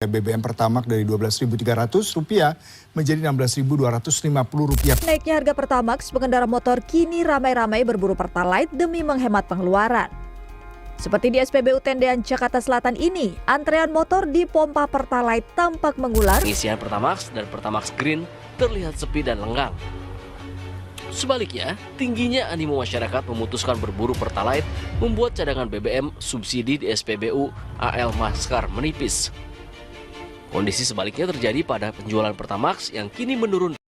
BBM Pertamax dari Rp12.300 menjadi Rp16.250. Naiknya harga Pertamax, pengendara motor kini ramai-ramai berburu Pertalite demi menghemat pengeluaran. Seperti di SPBU Tendean Jakarta Selatan ini, antrean motor di pompa Pertalite tampak mengular. Pengisian Pertamax dan Pertamax Green terlihat sepi dan lenggang. Sebaliknya, tingginya animo masyarakat memutuskan berburu Pertalite membuat cadangan BBM subsidi di SPBU AL Maskar menipis. Kondisi sebaliknya terjadi pada penjualan Pertamax yang kini menurun.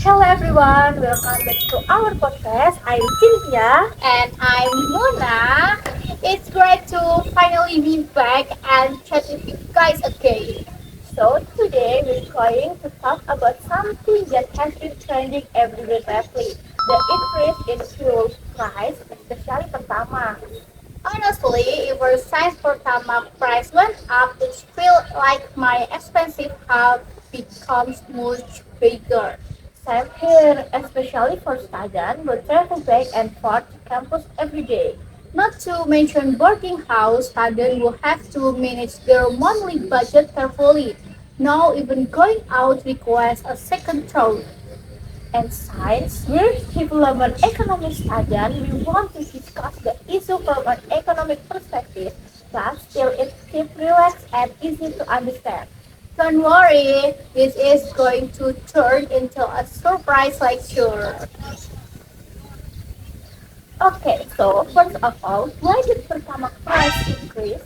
Hello everyone, welcome back to our podcast. I'm Cynthia and I'm Mona. It's great to finally be back and chat with you guys again. So today we're going to talk about something that has been trending everywhere lately, the increase in fuel price, especially Pertamax. Honestly, ever since Pertamax price went up, it feels like my expensive house becomes much bigger. Same here, especially for students who travel back and forth to campus every day. Not to mention boarding house students who have to manage their monthly budget carefully. Now even going out requires a second thought. And since we're development economic students, we want to discuss the issue from an economic perspective, but still it's keep relaxed and easy to understand. Don't worry, this is going to turn into a surprise lecture. Okay, so first of all, why did Pertamax price increase?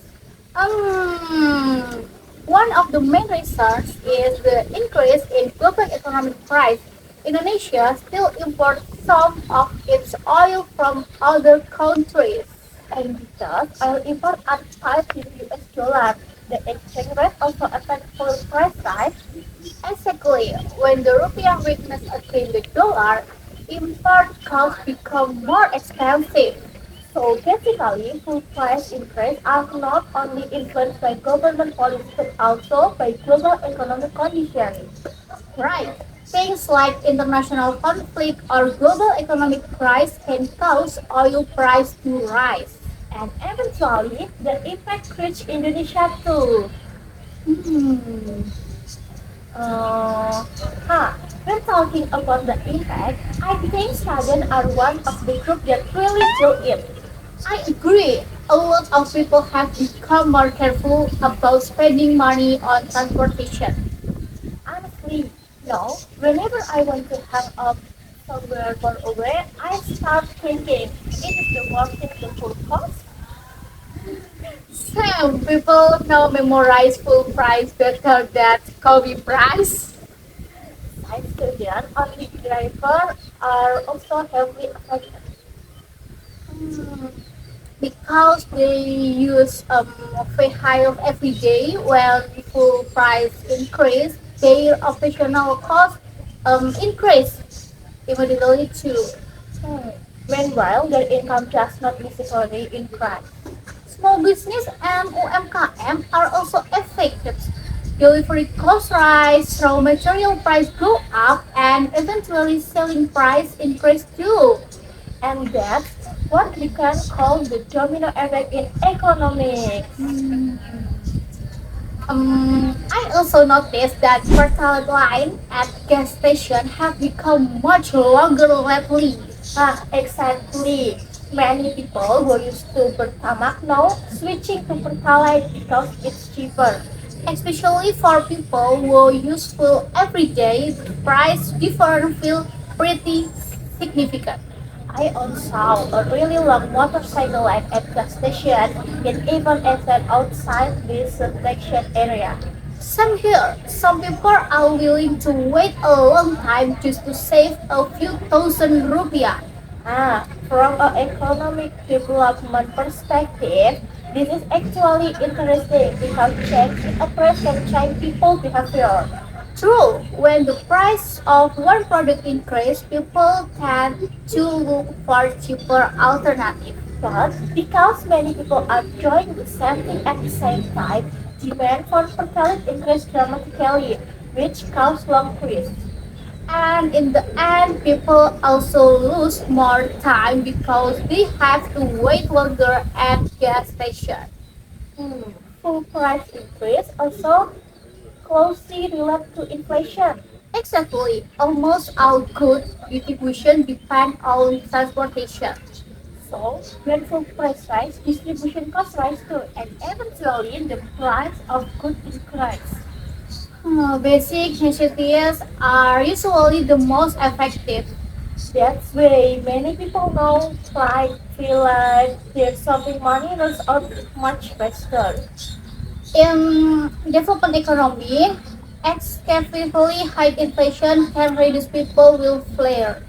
One of the main reasons is the increase in global economic price. Indonesia still imports some of its oil from other countries. And because oil imports are tied to the US dollar, the exchange rate also affects fuel price rise. Exactly. When the rupiah weakness against the dollar, import costs become more expensive. So basically, fuel price increase are not only influenced by government policy but also by global economic conditions. Right. Things like international conflict or global economic crisis can cause oil price to rise. And eventually, the impact reach Indonesia too. When talking about the impact, I think students are one of the group that really feel it. I agree. A lot of people have become more careful about spending money on transportation. Honestly, whenever I want to hang up somewhere far away, I start thinking, it is the worth it the full cost? Some people now memorize full price better than coffee price. Science students, only drivers are also heavily affected. Because they use vehicle every day, when full price increase, their operational costs increase immediately too. Meanwhile, their income does not necessarily increase. Small business and UMKM are also affected. Delivery costs rise, raw material price go up, and eventually selling price increase too. And that's what we can call the domino effect in economics. I also noticed that Pertalite line at gas station have become much longer lately. Exactly. Many people who used to Pertamax now switching to Pertalite because it's cheaper. Especially for people who use fuel every day, the price difference feels pretty significant. I also saw a really long motorcycle line at gas station that even extend outside this subtraction area. Some here, some people are willing to wait a long time just to save a few thousand rupiah. From an economic development perspective, this is actually interesting because change in a price can change people's behavior. True, when the price of one product increases, people tend to look for cheaper alternatives. But because many people are doing the same thing at the same time, demand for Pertalite increased dramatically, which caused long queues. And in the end, people also lose more time because they have to wait longer at gas station. fuel price increase also closely related to inflation. Exactly. Almost all goods distribution depend on transportation. So, when fuel price rise, distribution costs rise too, and eventually the price of goods increase. Basic necessities are usually the most effective. That's why many people now feel like their shopping money runs out much faster. In developing economy, excessively high inflation can reduce people will flare.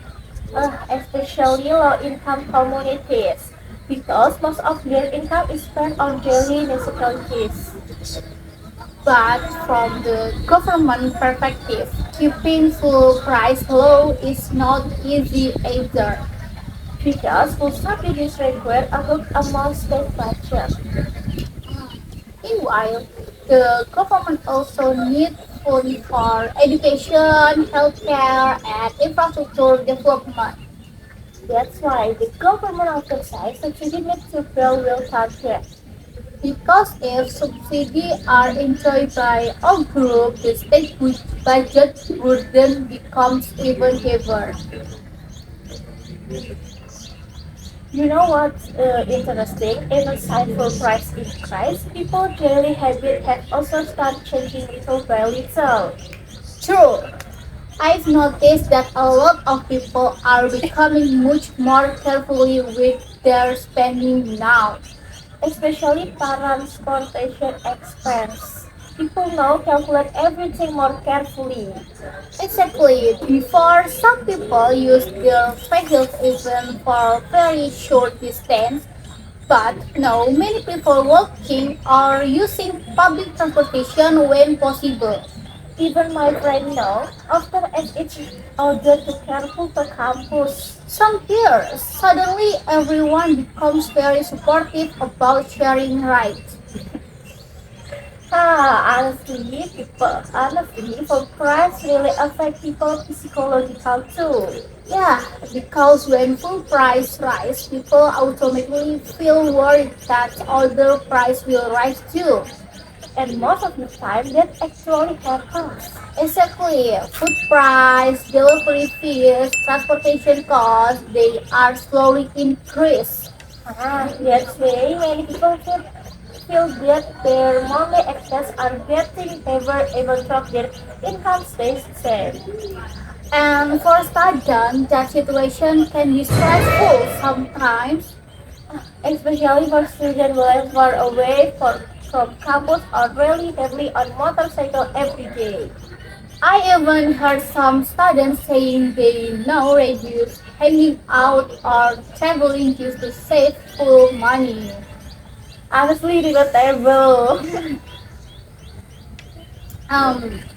Especially low-income communities, because most of their income is spent on daily necessities. But from the government perspective, keeping full price low is not easy either. Because full subsidies require a good amount state budget. Meanwhile, the government also needs funds for education, healthcare, and infrastructure development. That's why the government often says subsidy needs to build real country. Because if subsidies are enjoyed by all groups, the state budget burden becomes even heavier. You know what's interesting? Even aside for price increase, people daily habit have also started changing little by little. True, I've noticed that a lot of people are becoming much more carefully with their spending now. Especially transportation expense. People now calculate everything more carefully. Exactly. Before, some people use their vehicles even for very short distance, but now many people walking or using public transportation when possible. Even my friend now, after as it's order to careful to campus. Some years, suddenly everyone becomes very supportive about sharing rides. Honestly, for price really affect people psychological too. Yeah, because when full price rise, people automatically feel worried that other price will rise too. And most of the time that actually happens. Exactly, food price, delivery fees, transportation costs, they are slowly increase. That's why many people feel that their monthly expenses are getting heavier even though their income stays the same. And for students, that situation can be stressful sometimes. Especially for students who live far away from campus or really heavily on motorcycle every day. I even heard some students saying they now reduce hanging out or traveling just to save full money. Honestly, debatable.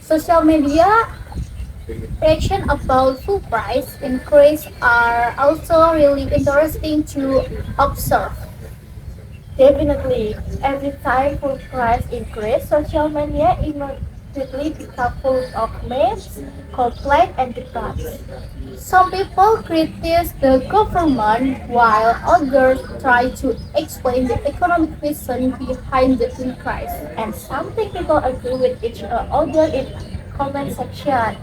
Social media reaction about full price increase are also really interesting to observe. Definitely, every time full price increase, social media immediately become full of memes, complaints, and debates. Some people criticize the government while others try to explain the economic reason behind the increase. And something people agree with each other in comment section.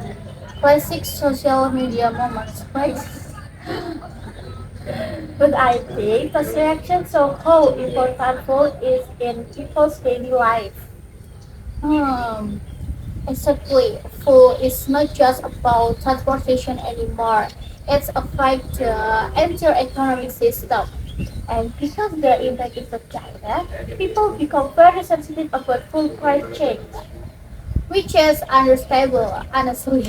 Classic social media moments, right? But I think this reaction shows how important food is in people's daily life. Um, exactly. Food is not just about transportation anymore. It's affect the entire economic system. And because the impact is so China, people become very sensitive about full price change. Which is understandable, honestly.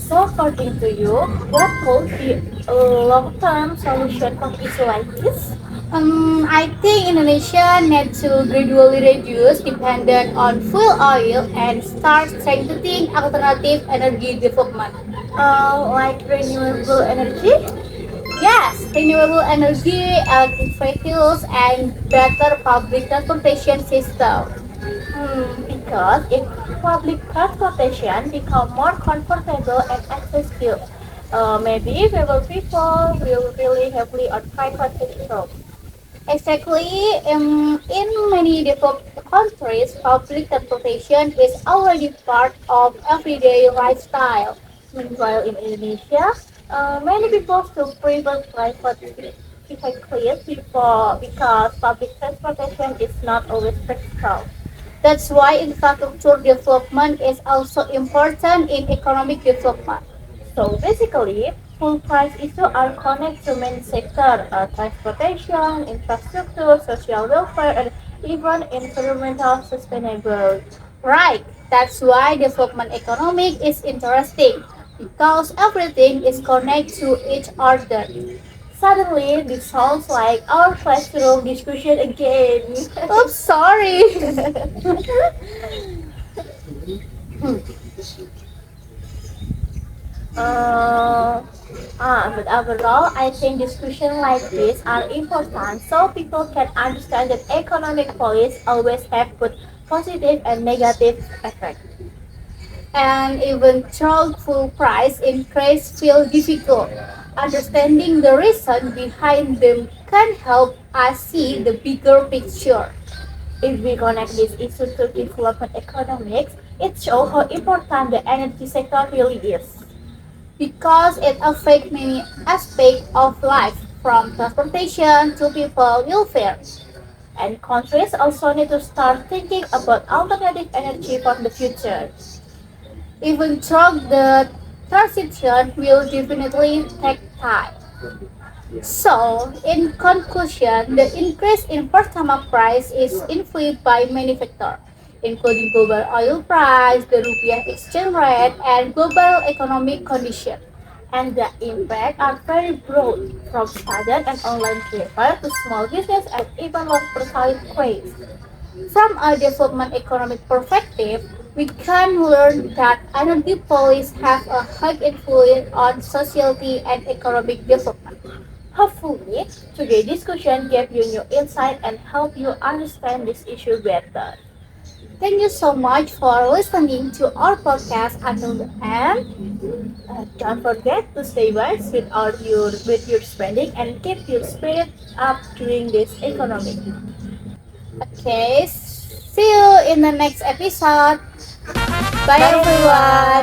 So according to you, what could be a long-term solution for issue like this? I think Indonesia needs to gradually reduce dependence on fuel oil and start strengthening alternative energy development. Like renewable energy? Yes, renewable energy, electric vehicles, and better public transportation system. Because if public transportation become more comfortable and accessible, maybe fewer people will rely heavily on private vehicles. Exactly. In many developed countries, public transportation is already part of everyday lifestyle. Meanwhile, in Indonesia, many people still prefer private vehicles because public transportation is not always practical. That's why infrastructure development is also important in economic development. So basically, full price issues are connected to many sectors, transportation, infrastructure, social welfare, and even environmental sustainability. Right. That's why development economic is interesting because everything is connected to each other. Suddenly, this sounds like our classroom discussion again. Oops, sorry. Uh, but overall, I think discussions like this are important so people can understand that economic policies always have both positive and negative effects. And even though full price increase feel difficult, understanding the reason behind them can help us see the bigger picture. If we connect this issue to development economics, it shows how important the energy sector really is. Because it affects many aspects of life, from transportation to people welfare. And countries also need to start thinking about alternative energy for the future. Even though the transition will definitely take time. So, in conclusion, the increase in Pertamax price is influenced by many factors, including global oil price, the rupiah exchange rate, and global economic conditions. And the impact are very broad, from student and online travel to small business and even one personal craze. From a development economic perspective, we can learn that energy policies have a high influence on society and economic development. Hopefully, today's discussion gave you new insight and help you understand this issue better. Thank you so much for listening to our podcast until the end. Don't forget to stay wise with your spending and keep your spirit up during this economic. Okay, see you in the next episode. Bye Bye everyone. everyone.